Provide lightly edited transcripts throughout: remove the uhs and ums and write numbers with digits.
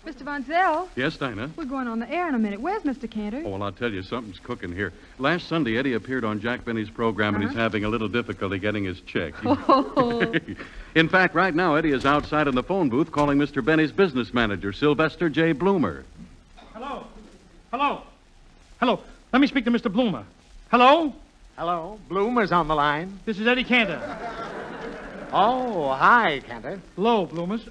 Mr. Von Zell? Yes, Dinah? We're going on the air in a minute. Where's Mr. Cantor? Oh, well, I'll tell you, something's cooking here. Last Sunday, Eddie appeared on Jack Benny's program, and he's having a little difficulty getting his check. Oh. In fact, right now, Eddie is outside in the phone booth calling Mr. Benny's business manager, Sylvester J. Bloomer. Hello. Hello. Hello. Let me speak to Mr. Bloomer. Hello? Hello. Bloomer's on the line. This is Eddie Cantor. Oh, hi, Cantor. Hello, Bloomers.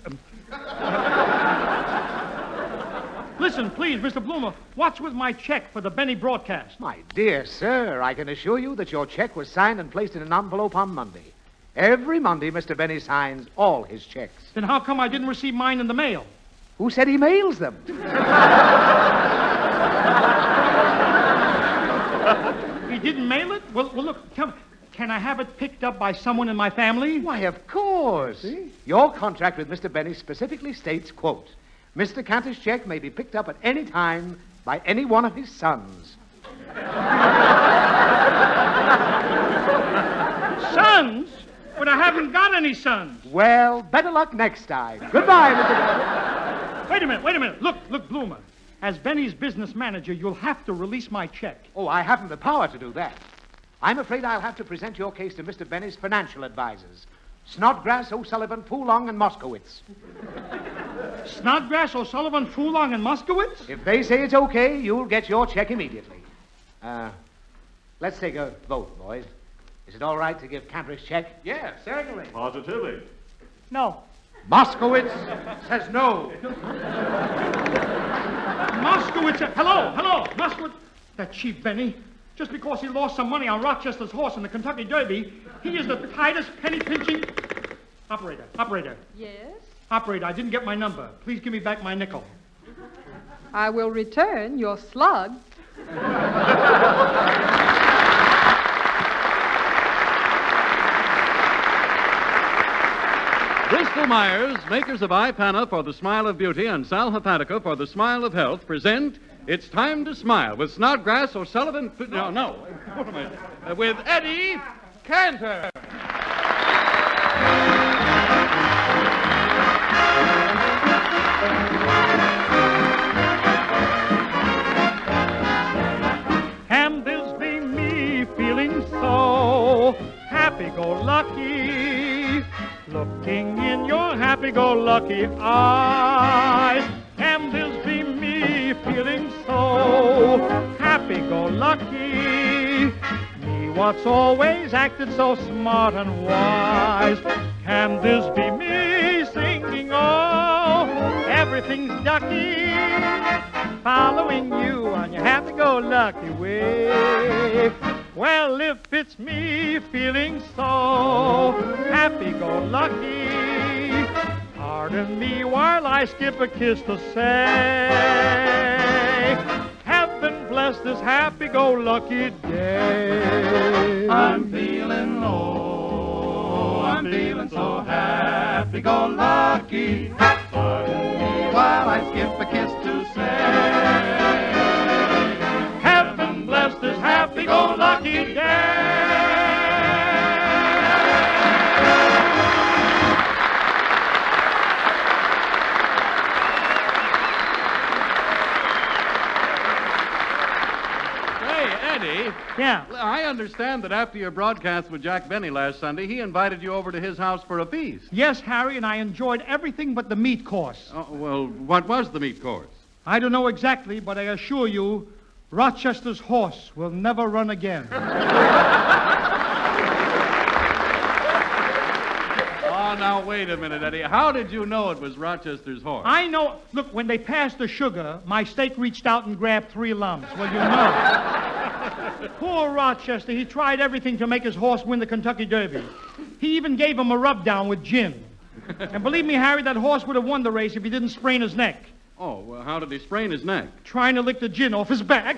Listen, please, Mr. Bloomer, what's with my check for the Benny broadcast? My dear sir, I can assure you that your check was signed and placed in an envelope on Monday. Every Monday, Mr. Benny signs all his checks. Then how come I didn't receive mine in the mail? Who said he mails them? He didn't mail it? Well look, can I have it picked up by someone in my family? Why, of course. See? Your contract with Mr. Benny specifically states, quote, Mr. Cantor's check may be picked up at any time by any one of his sons. Sons? But I haven't got any sons. Well, better luck next time. Goodbye, Mr. Benny. Wait a minute. Look, Bloomer. As Benny's business manager, you'll have to release my check. Oh, I haven't the power to do that. I'm afraid I'll have to present your case to Mr. Benny's financial advisors, Snodgrass, O'Sullivan, Poulong, and Moscovitz. Snodgrass, O'Sullivan, Poulong, and Moscovitz? If they say it's okay, you'll get your check immediately. Let's take a vote, boys. Is it all right to give Cantor's check? Yes, certainly. Positively. No. Moskowitz says no. Moskowitz, hello, Moskowitz. That cheap Benny. Just because he lost some money on Rochester's horse in the Kentucky Derby, he is the tightest penny-pinching... Operator. Yes? Operator, I didn't get my number. Please give me back my nickel. I will return your slug. Bristol Myers, makers of Ipana for the smile of beauty and Sal Hepatica for the smile of health, present It's Time to Smile with Snodgrass, O'Sullivan... No. What am I... with Eddie Cantor. And this be me feeling so happy-go-lucky, looking in your happy-go-lucky eyes. And this be me feeling so happy-go-lucky, me what's always acted so smart and wise. Can this be me singing, oh, everything's ducky, following you on your happy-go-lucky way? Well, if it's me feeling so happy-go-lucky, pardon me while I skip a kiss to say, heaven bless this happy-go-lucky day. I'm feeling low, I'm feeling so happy-go-lucky. Pardon me while I skip a kiss to say, heaven bless this happy-go-lucky day. Eddie? Yeah. I understand that after your broadcast with Jack Benny last Sunday, he invited you over to his house for a feast. Yes, Harry, and I enjoyed everything but the meat course. Oh, well, what was the meat course? I don't know exactly, but I assure you, Rochester's horse will never run again. Oh, now, wait a minute, Eddie. How did you know it was Rochester's horse? I know. Look, when they passed the sugar, my steak reached out and grabbed 3 lumps. Well, you know. Poor Rochester. He tried everything to make his horse win the Kentucky Derby. He even gave him a rub-down with gin. And believe me, Harry, that horse would have won the race if he didn't sprain his neck. Oh, well, how did he sprain his neck? Trying to lick the gin off his back.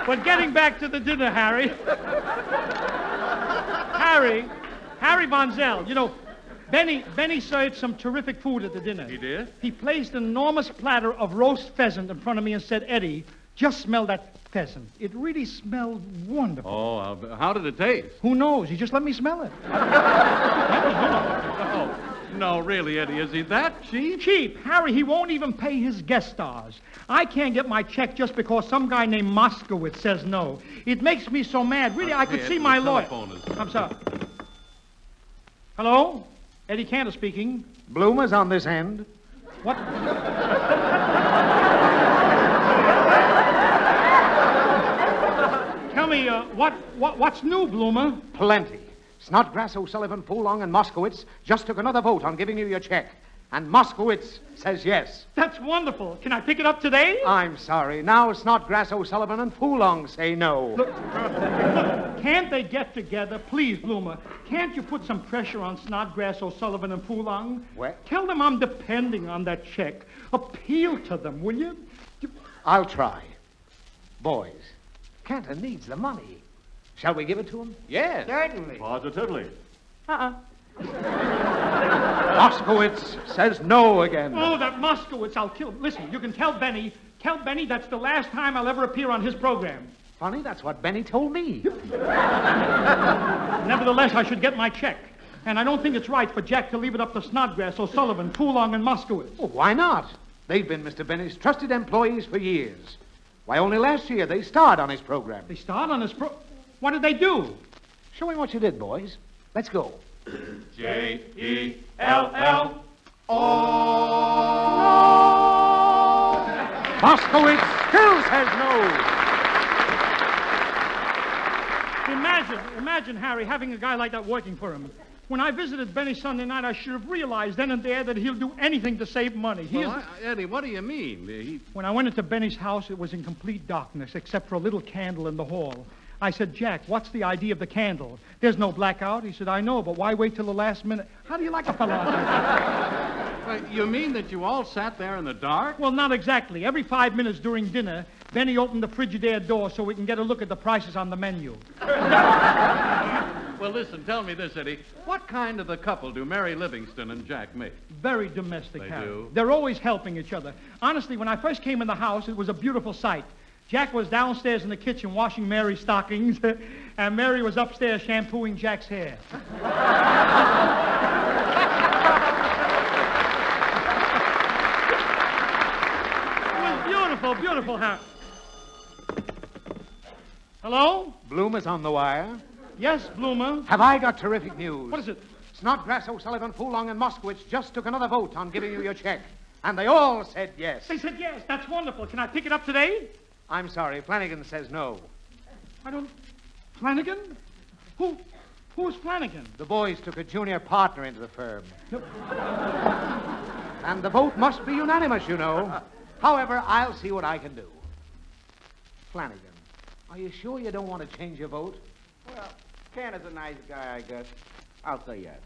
But getting back to the dinner, Harry. Harry Von Zell, you know, Benny served some terrific food at the dinner. He did? He placed an enormous platter of roast pheasant in front of me and said, Eddie, Just smell that pheasant. It really smells wonderful. Oh, how did it taste? Who knows? You just let me smell it. No, really, Eddie, is he that cheap? Cheap. Harry, he won't even pay his guest stars. I can't get my check just because some guy named Moscovitz says no. It makes me so mad. Really, I could see my lawyer. I'm sorry. Hello? Eddie Cantor speaking. Bloomer's on this end. What? Tell me, what's new, Bloomer? Plenty. Snodgrass, O'Sullivan, Poolong, and Moscovitz just took another vote on giving you your check. And Moscovitz says yes. That's wonderful. Can I pick it up today? I'm sorry. Now Snodgrass, O'Sullivan, and Poolong say no. Look, can't they get together? Please, Bloomer. Can't you put some pressure on Snodgrass, O'Sullivan, and Poolong? What? Tell them I'm depending on that check. Appeal to them, will you? I'll try. Boys, Cantor needs the money. Shall we give it to him? Yes. Certainly. Positively. Moscovitz says no again. Oh, that Moscovitz, I'll kill him. Listen, you can tell Benny that's the last time I'll ever appear on his program. Funny, that's what Benny told me. Nevertheless, I should get my check. And I don't think it's right for Jack to leave it up to Snodgrass, O'Sullivan, Poolong, and Moscovitz. Oh, why not? They've been Mr. Benny's trusted employees for years. Why, only last year they starred on his program. They starred on his What did they do? Show me what you did, boys. Let's go. J-E-L-L-O. Moscovitz still says no. Imagine, Harry, having a guy like that working for him. When I visited Benny Sunday night, I should have realized then and there that he'll do anything to save money. Eddie, what do you mean? When I went into Benny's house, it was in complete darkness, except for a little candle in the hall. I said, Jack, what's the idea of the candle? There's no blackout. He said, I know, but why wait till the last minute? How do you like a fellow like that? You mean that you all sat there in the dark? Well, not exactly. Every 5 minutes during dinner, Benny opened the Frigidaire door so we can get a look at the prices on the menu. Well, listen, tell me this, Eddie. What kind of a couple do Mary Livingston and Jack make? Very domestic, They Harry. do? They're always helping each other. Honestly, when I first came in the house, it was a beautiful sight. Jack was downstairs in the kitchen washing Mary's stockings, and Mary was upstairs shampooing Jack's hair. It was beautiful, beautiful, Harry. Hello? Bloomer's on the wire. Yes, Bloomer. Have I got terrific news? What is it? Snodgrass, O'Sullivan, Poolong, and Moscovitz just took another vote on giving you your check. And they all said yes. They said yes. That's wonderful. Can I pick it up today? I'm sorry. Flanagan says no. Flanagan? Who's Flanagan? The boys took a junior partner into the firm. And the vote must be unanimous, you know. However, I'll see what I can do. Flanagan, are you sure you don't want to change your vote? Well, Cantor's a nice guy, I guess. I'll say yes.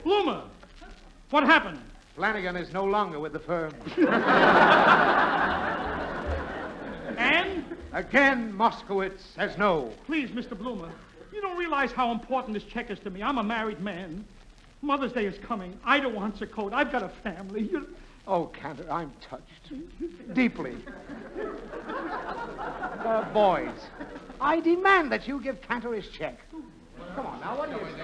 Bloomer, what happened? Flanagan is no longer with the firm. And? Again, Moscovitz says no. Please, Mr. Bloomer, you don't realize how important this check is to me. I'm a married man. Mother's Day is coming. Ida wants a coat. I've got a family. Oh, Cantor, I'm touched. Deeply. Boys, I demand that you give Cantor his check. Come on, now, what do you say?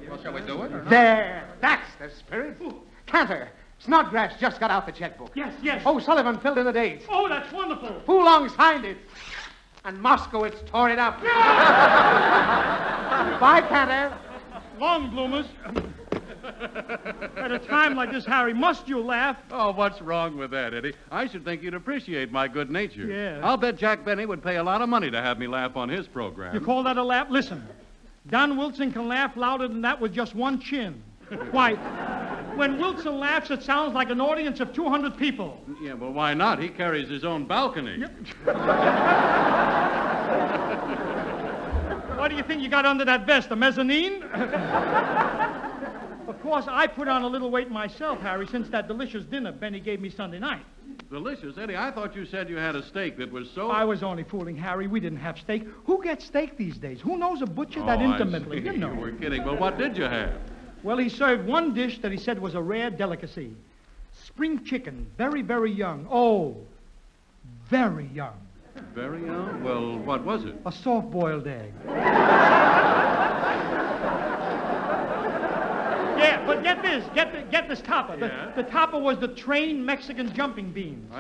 Well, shall we do it? There, that's the spirit. Cantor, Snodgrass just got out the checkbook. Yes. O'Sullivan filled in the dates. Oh, that's wonderful. Poolong signed it. And Moscovitz tore it up. Bye, Cantor. Long, Bloomers. At a time like this, Harry, must you laugh? Oh, what's wrong with that, Eddie? I should think you'd appreciate my good nature. Yeah. I'll bet Jack Benny would pay a lot of money to have me laugh on his program. You call that a laugh? Listen, Don Wilson can laugh louder than that with just one chin. Why, when Wilson laughs, it sounds like an audience of 200 people. Yeah, well, why not? He carries his own balcony. Yep. What do you think you got under that vest, a mezzanine? Of course, I put on a little weight myself, Harry, since that delicious dinner Benny gave me Sunday night. Delicious, Eddie. I thought you said you had a steak that was so... I was only fooling Harry. We didn't have steak. Who gets steak these days? Who knows a butcher that intimately? I see. You know. You were kidding. Well, what did you have? Well, he served one dish that he said was a rare delicacy. Spring chicken, very, very young. Oh, very young. Very young? Well, what was it? A soft-boiled egg. Yeah, but get this topper. Yeah? The topper was the trained Mexican jumping beans.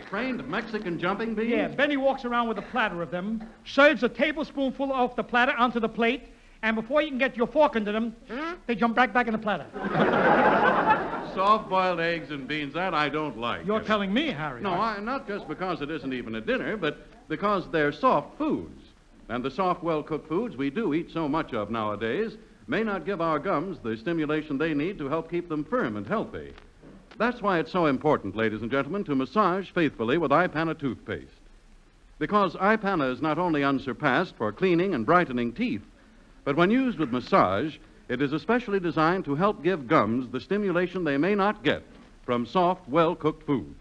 Trained Mexican jumping beans? Yeah, Benny walks around with a platter of them, serves a tablespoonful off the platter onto the plate, and before you can get your fork into them, they jump right back in the platter. Soft-boiled eggs and beans, that I don't like. You're telling me, Harry. No, not just because it isn't even a dinner, but because they're soft foods. And the soft, well-cooked foods we do eat so much of nowadays may not give our gums the stimulation they need to help keep them firm and healthy. That's why it's so important, ladies and gentlemen, to massage faithfully with Ipana toothpaste. Because Ipana is not only unsurpassed for cleaning and brightening teeth, but when used with massage, it is especially designed to help give gums the stimulation they may not get from soft, well-cooked foods.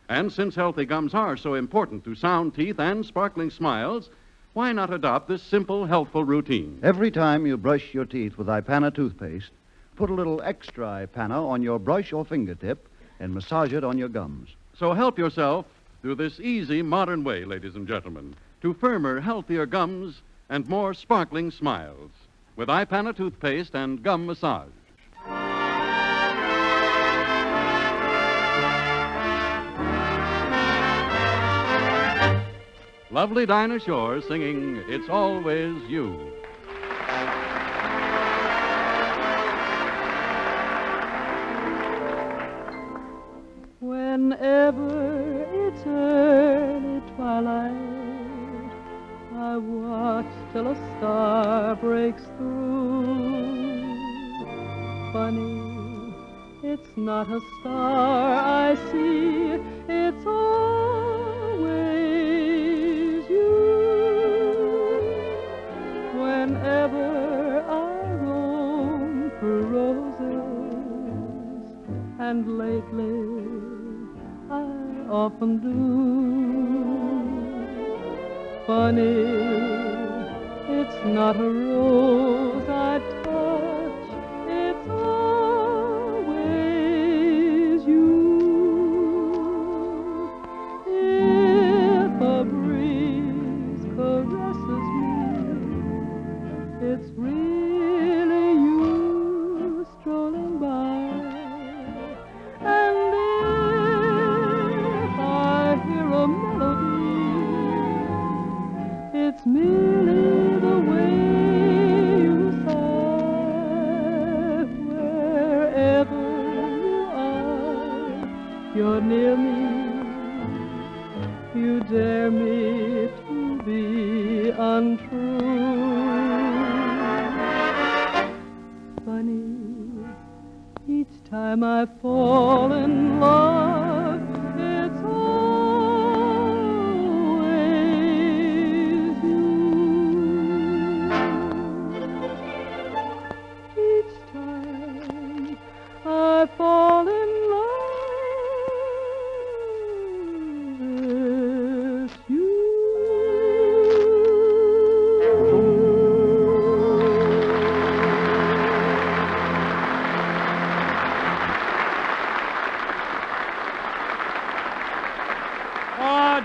And since healthy gums are so important to sound teeth and sparkling smiles, why not adopt this simple, healthful routine? Every time you brush your teeth with Ipana toothpaste, put a little extra Ipana on your brush or fingertip and massage it on your gums. So help yourself through this easy, modern way, ladies and gentlemen, to firmer, healthier gums and more sparkling smiles with Ipana toothpaste and gum massage. Lovely Dinah Shore singing It's Always You. Whenever it's early twilight, I watch till a star breaks through. Funny, it's not a star I see, it's always you. Whenever I roam for roses, and lately I often do. Funny, it's not a rose I touch, it's always you. If a breeze caresses me, it's really you strolling by. And if I hear a melody, it's merely the way you sigh. Wherever you are, you're near me. You dare me to be untrue. Funny, each time I fall in love, it's always you. Each time I fall in love, it's you. Oh,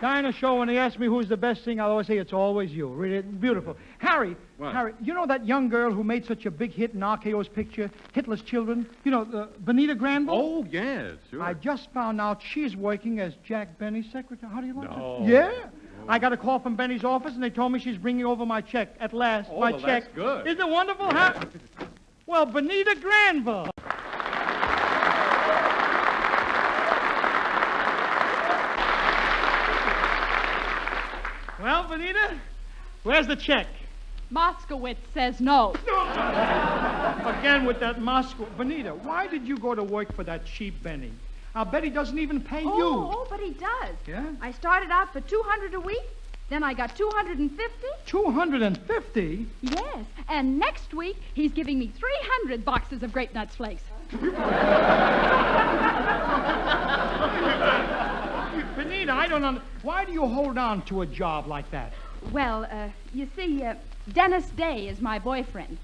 Dinah Shore, when they ask me who's the best singer, I'll always say it's always you. Really beautiful. Harry, What? Harry, you know that young girl who made such a big hit in RKO's picture, Hitler's Children? You know, Bonita Granville? Oh, yes, sure. I just found out she's working as Jack Benny's secretary. How do you like No. that? Yeah. I got a call from Benny's office, and they told me she's bringing over my check. At last, Oh, my well, check. that's good. Isn't it wonderful, huh? Well, Bonita Granville. Well, Bonita, where's the check? Moscovitz says no. Again with that Moscow. Bonita, why did you go to work for that cheap Benny? I'll bet he doesn't even pay you. Oh, but he does. Yeah? I started out for $200 a week, then I got $250. 250? Yes, and next week he's giving me 300 boxes of Grape Nuts Flakes. Bonita, I don't understand. Why do you hold on to a job like that? Well, you see, Dennis Day is my boyfriend.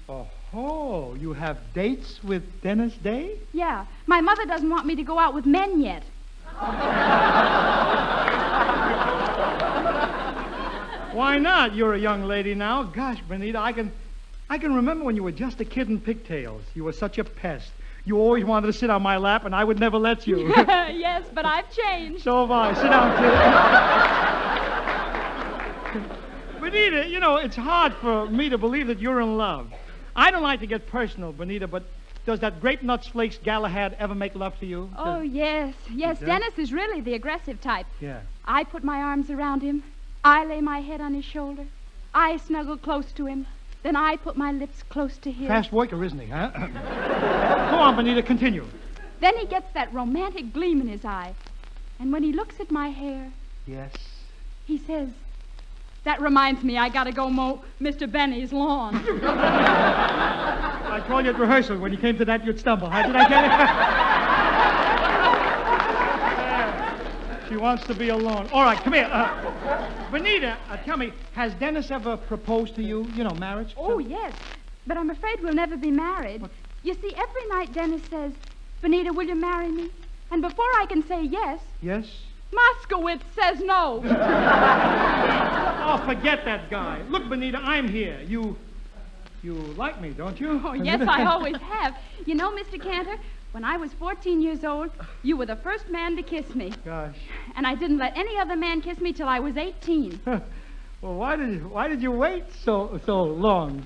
Oh, you have dates with Dennis Day? Yeah. My mother doesn't want me to go out with men yet. Why not? You're a young lady now. Gosh, Bonita, I can remember when you were just a kid in pigtails. You were such a pest. You always wanted to sit on my lap, and I would never let you. Yes, but I've changed. So have I. Sit down, kid. Bonita, you know, it's hard for me to believe that you're in love. I don't like to get personal, Bonita, but does that Grape Nuts Flakes Galahad ever make love to you? Oh, yes. Yes, Yeah? Dennis is really the aggressive type. Yeah. I put my arms around him. I lay my head on his shoulder. I snuggle close to him. Then I put my lips close to his. Fast worker, isn't he, huh? Go on, Bonita, continue. Then he gets that romantic gleam in his eye. And when he looks at my hair, Yes. he says, "That reminds me, I gotta go mow Mr. Benny's lawn." I told you at rehearsal when you came to that, you'd stumble. How did I get it? She wants to be alone. All right, come here. Bonita, tell me, has Dennis ever proposed to you? You know, marriage? Oh, yes. But I'm afraid we'll never be married. You see, every night Dennis says, "Bonita, will you marry me?" And before I can say yes, Yes? Moscovitz says no. Oh, forget that guy. Look, Bonita, I'm here. You like me, don't you? Oh, yes, I always have. You know, Mr. Cantor, when I was 14 years old, you were the first man to kiss me. Gosh. And I didn't let any other man kiss me till I was 18. Well, why did you wait so long?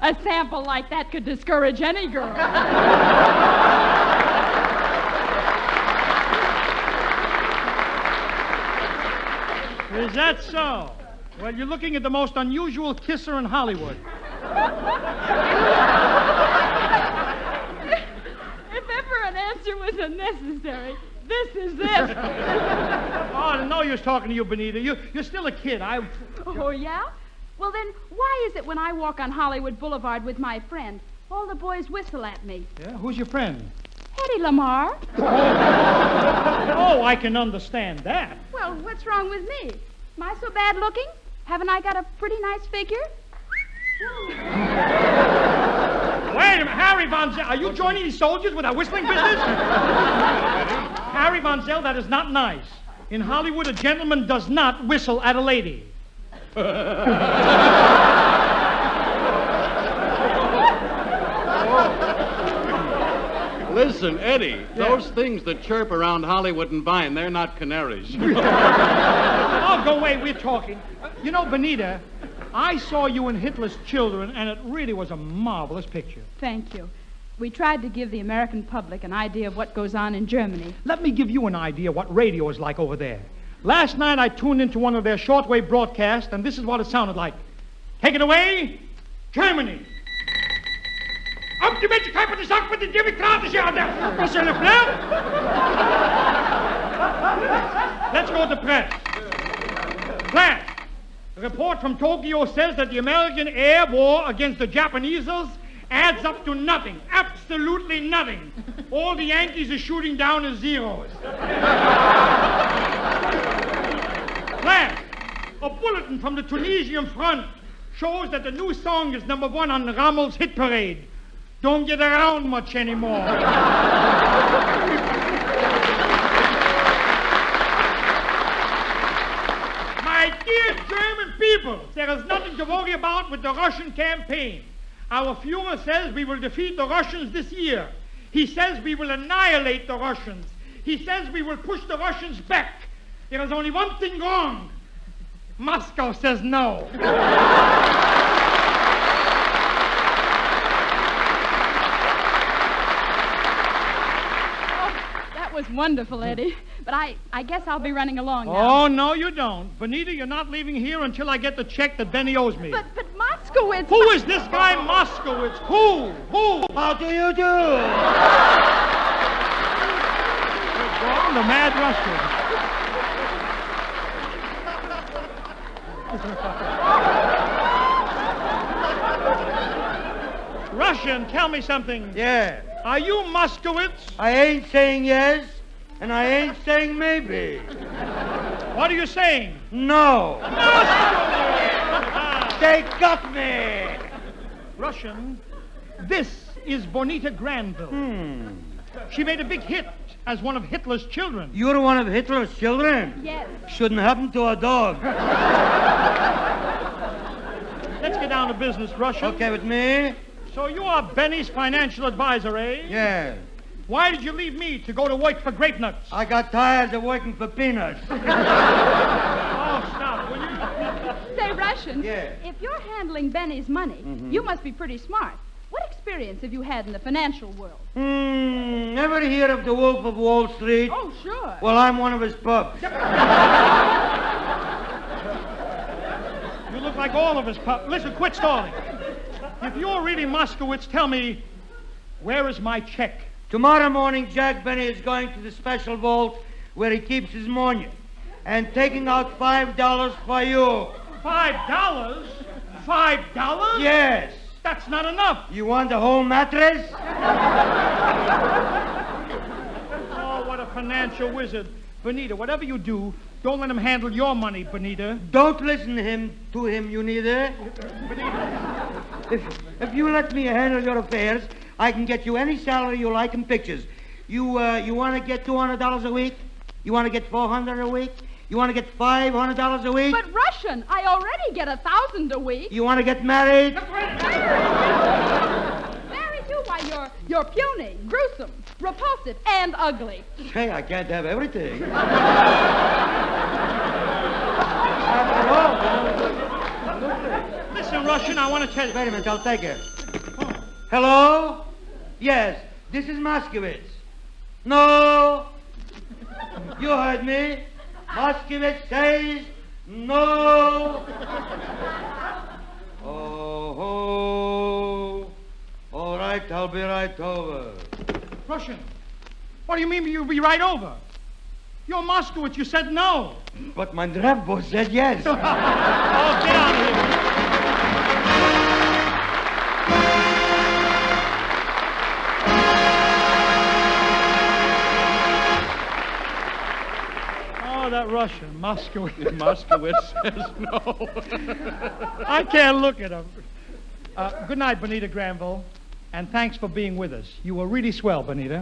A sample like that could discourage any girl. Is that so? Well, you're looking at the most unusual kisser in Hollywood. If ever an answer was unnecessary, this is it. Oh, no use talking to you, Bonita. You're still a kid. Oh, yeah? Well, then, why is it when I walk on Hollywood Boulevard with my friend, all the boys whistle at me? Yeah? Who's your friend? Eddie Lamar. Oh, I can understand that. Well, what's wrong with me? Am I so bad looking? Haven't I got a pretty nice figure? Wait a minute, Harry Von Zell. Are you joining these soldiers with our whistling business? Harry Von Zell, that is not nice. In Hollywood, a gentleman does not whistle at a lady. Listen, Eddie, those things that chirp around Hollywood and Vine, they're not canaries. Oh, go away, we're talking. You know, Bonita, I saw you in Hitler's Children, and it really was a marvelous picture. Thank you. We tried to give the American public an idea of what goes on in Germany. Let me give you an idea what radio is like over there. Last night I tuned into one of their shortwave broadcasts, and this is what it sounded like. Take it away, Germany. Op je met je kruip in de zak met de democratische aan de... Let's go to press. Flash. A report from Tokyo says that the American air war against the Japanese adds up to nothing. Absolutely nothing. All the Yankees are shooting down as zeros. Flash. A bulletin from the Tunisian front shows that the new song is #1 on Rammel's hit parade. Don't get around much anymore. My dear German people, there is nothing to worry about with the Russian campaign. Our Führer says we will defeat the Russians this year. He says we will annihilate the Russians. He says we will push the Russians back. There is only one thing wrong. Moscow says no. That was wonderful, Eddie. But I guess I'll be running along now. Oh, no, you don't. Bonita, you're not leaving here until I get the check that Benny owes me. But Moscowitz... Who is this guy Moscovitz? Who? How do you do? The Mad Russian. Russian, tell me something. Yeah. Are you Moscovitz? I ain't saying yes, and I ain't saying maybe. What are you saying? No. Moscovitz! They got me. Russian, this is Bonita Granville. She made a big hit as one of Hitler's children. You're one of Hitler's children? Yes. Shouldn't happen to a dog. Let's get down to business, Russian. Okay with me? So you are Benny's financial advisor, eh? Yeah. Why did you leave me to go to work for grape nuts? I got tired of working for peanuts. Oh, stop, will you? Say, Russian, Yeah. if you're handling Benny's money, you must be pretty smart. What experience have you had in the financial world? Never hear of the Wolf of Wall Street? Oh, sure. Well, I'm one of his pups. You look like all of us, pup. Listen, quit stalling. If you're really Moscovitz, tell me, where is my check? Tomorrow morning, Jack Benny is going to the special vault where he keeps his money and taking out $5 for you. $5? $5? Yes. That's not enough. You want the whole mattress? Oh, what a financial wizard. Bonita, whatever you do, don't let him handle your money, Bonita. Don't listen to him, you neither. If you let me handle your affairs, I can get you any salary you like in pictures. You want to get $200 a week? You want to get $400 a week? You want to get $500 a week? But, Russian, I already get $1,000 a week. You want to get married? Married you? Why, you're puny, gruesome, repulsive, and ugly. Hey, I can't have everything. Listen, Russian, I want to tell you. Wait a minute, I'll take it. Hello? Yes, this is Moscovitz. No. You heard me. Moscovitz says no. Oh. All right, I'll be right over. Russian, what do you mean you'll be right over? You're Moscovitz, you said no. But my draft boss said yes. Oh, get out of here. Oh, that Russian, Moskowitz. Moskowitz says no. I can't look at him. Good night, Bonita Granville, and thanks for being with us. You were really swell, Bonita.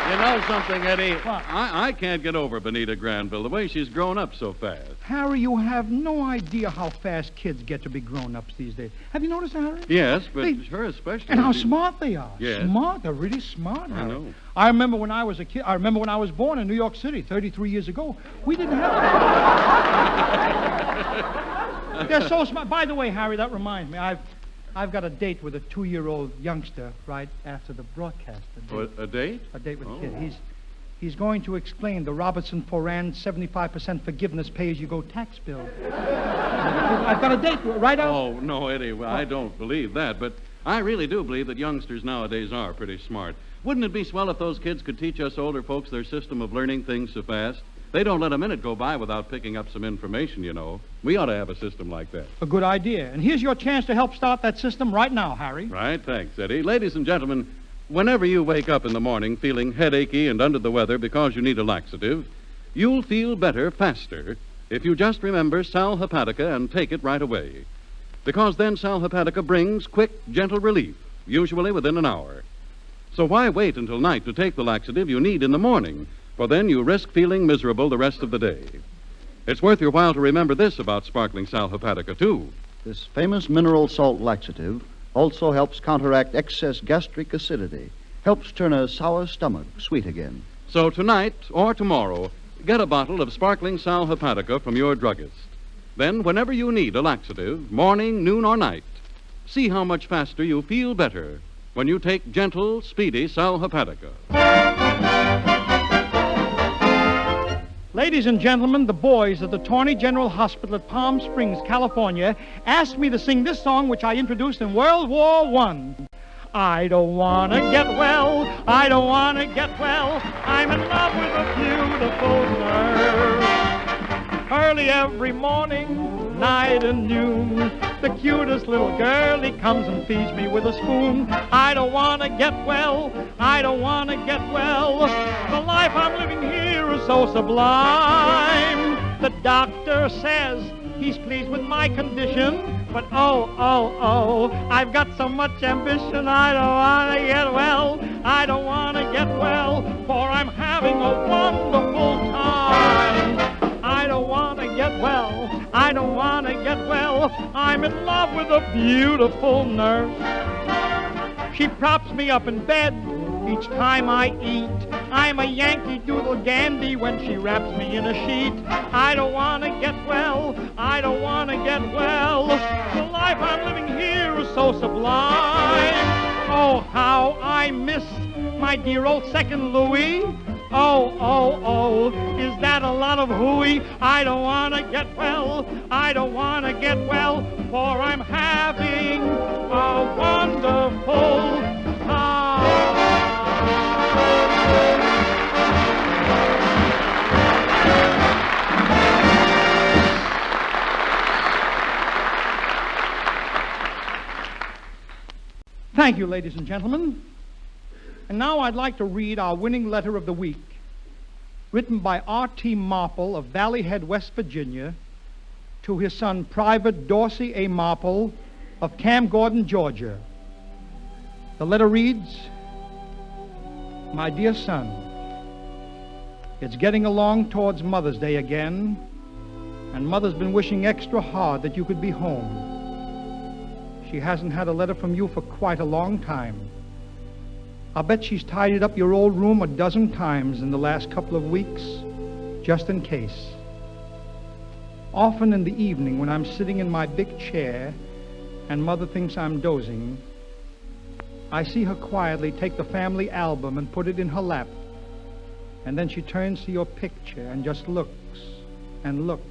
You know something, Eddie? What? I can't get over Bonita Granville, the way she's grown up so fast. Harry, you have no idea how fast kids get to be grown-ups these days. Have you noticed, Harry? Yes, but her especially. And how smart they are. Yes. Smart. They're really smart, Harry. I know. I remember when I was a kid. I remember when I was born in New York City 33 years ago. We didn't have... They're so smart. By the way, Harry, that reminds me. I've got a date with a 2-year-old youngster right after the broadcast. A date? A date with a kid. He's going to explain the Robertson-Foran 75% forgiveness pay-as-you-go tax bill. I've got a date right out. Oh, no, Eddie, I don't believe that, but I really do believe that youngsters nowadays are pretty smart. Wouldn't it be swell if those kids could teach us older folks their system of learning things so fast? They don't let a minute go by without picking up some information, you know. We ought to have a system like that. A good idea. And here's your chance to help start that system right now, Harry. Right, thanks, Eddie. Ladies and gentlemen, whenever you wake up in the morning feeling headachy and under the weather because you need a laxative, you'll feel better faster if you just remember Sal Hepatica and take it right away. Because then Sal Hepatica brings quick, gentle relief, usually within an hour. So why wait until night to take the laxative you need in the morning? For then you risk feeling miserable the rest of the day. It's worth your while to remember this about sparkling Sal Hepatica, too. This famous mineral salt laxative also helps counteract excess gastric acidity, helps turn a sour stomach sweet again. So tonight or tomorrow, get a bottle of sparkling Sal Hepatica from your druggist. Then, whenever you need a laxative, morning, noon, or night, see how much faster you feel better when you take gentle, speedy Sal Hepatica. Ladies and gentlemen, the boys at the Tawny General Hospital at Palm Springs, California, asked me to sing this song, which I introduced in World War I. I don't want to get well, I don't want to get well, I'm in love with a beautiful nurse. Early every morning, night and noon, The cutest little girlie comes and feeds me with a spoon. I don't want to get well. I don't want to get well. The life I'm living here is so sublime. The doctor says he's pleased with my condition, but oh, I've got so much ambition. I don't want to get well. I don't want to get well, for I'm having a wonderful time. I don't want to get well. I don't want to get well. I'm in love with a beautiful nurse. She props me up in bed each time I eat. I'm a Yankee Doodle dandy when she wraps me in a sheet. I don't want to get well. I don't want to get well. The life I'm living here is so sublime. Oh, how I miss my dear old second Louis. Oh, is that a lot of hooey? I don't want to get well. I don't want to get well, for I'm having a wonderful time. Thank you, ladies and gentlemen. And now I'd like to read our winning letter of the week, written by R.T. Marple of Valley Head, West Virginia, to his son, Private Dorsey A. Marple of Camp Gordon, Georgia. The letter reads, My dear son, it's getting along towards Mother's Day again, and Mother's been wishing extra hard that you could be home. She hasn't had a letter from you for quite a long time. I'll bet she's tidied up your old room a dozen times in the last couple of weeks, just in case. Often in the evening when I'm sitting in my big chair and Mother thinks I'm dozing, I see her quietly take the family album and put it in her lap, and then she turns to your picture and just looks and looks.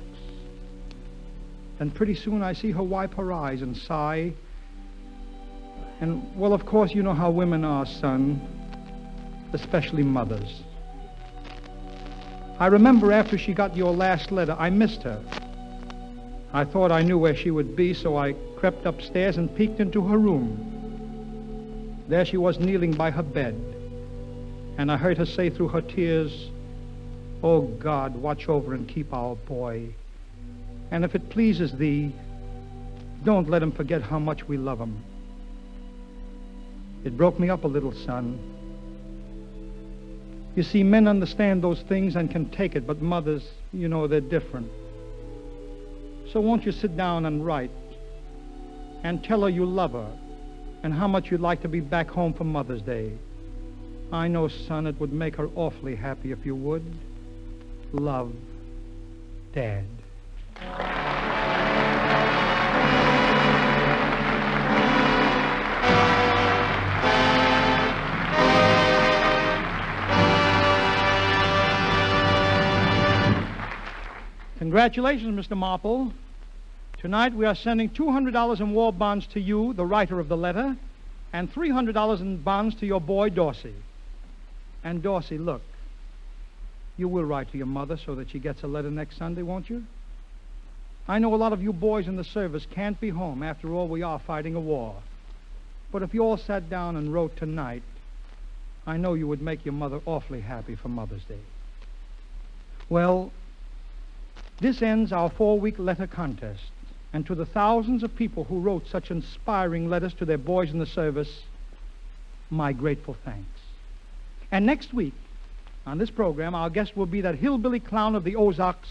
Then pretty soon I see her wipe her eyes and sigh. And, well, of course, you know how women are, son, especially mothers. I remember after she got your last letter, I missed her. I thought I knew where she would be, so I crept upstairs and peeked into her room. There she was kneeling by her bed, and I heard her say through her tears, "Oh, God, watch over and keep our boy. And if it pleases thee, don't let him forget how much we love him." It broke me up a little, son. You see, men understand those things and can take it, but mothers, you know, they're different. So won't you sit down and write and tell her you love her and how much you'd like to be back home for Mother's Day. I know, son, it would make her awfully happy if you would. Love, Dad. Congratulations, Mr. Marple. Tonight we are sending $200 in war bonds to you, the writer of the letter, and $300 in bonds to your boy, Dorsey. And Dorsey, look, you will write to your mother so that she gets a letter next Sunday, won't you? I know a lot of you boys in the service can't be home. After all, we are fighting a war. But if you all sat down and wrote tonight, I know you would make your mother awfully happy for Mother's Day. Well, this ends our 4-week letter contest. And to the thousands of people who wrote such inspiring letters to their boys in the service, my grateful thanks. And next week, on this program, our guest will be that hillbilly clown of the Ozarks,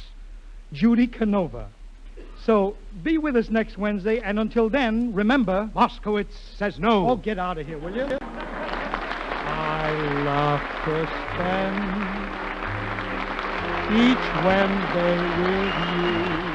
Judy Canova. So be with us next Wednesday, and until then, remember... Moscovitz says no. Oh, get out of here, will you? I love to spend each Wednesday with you.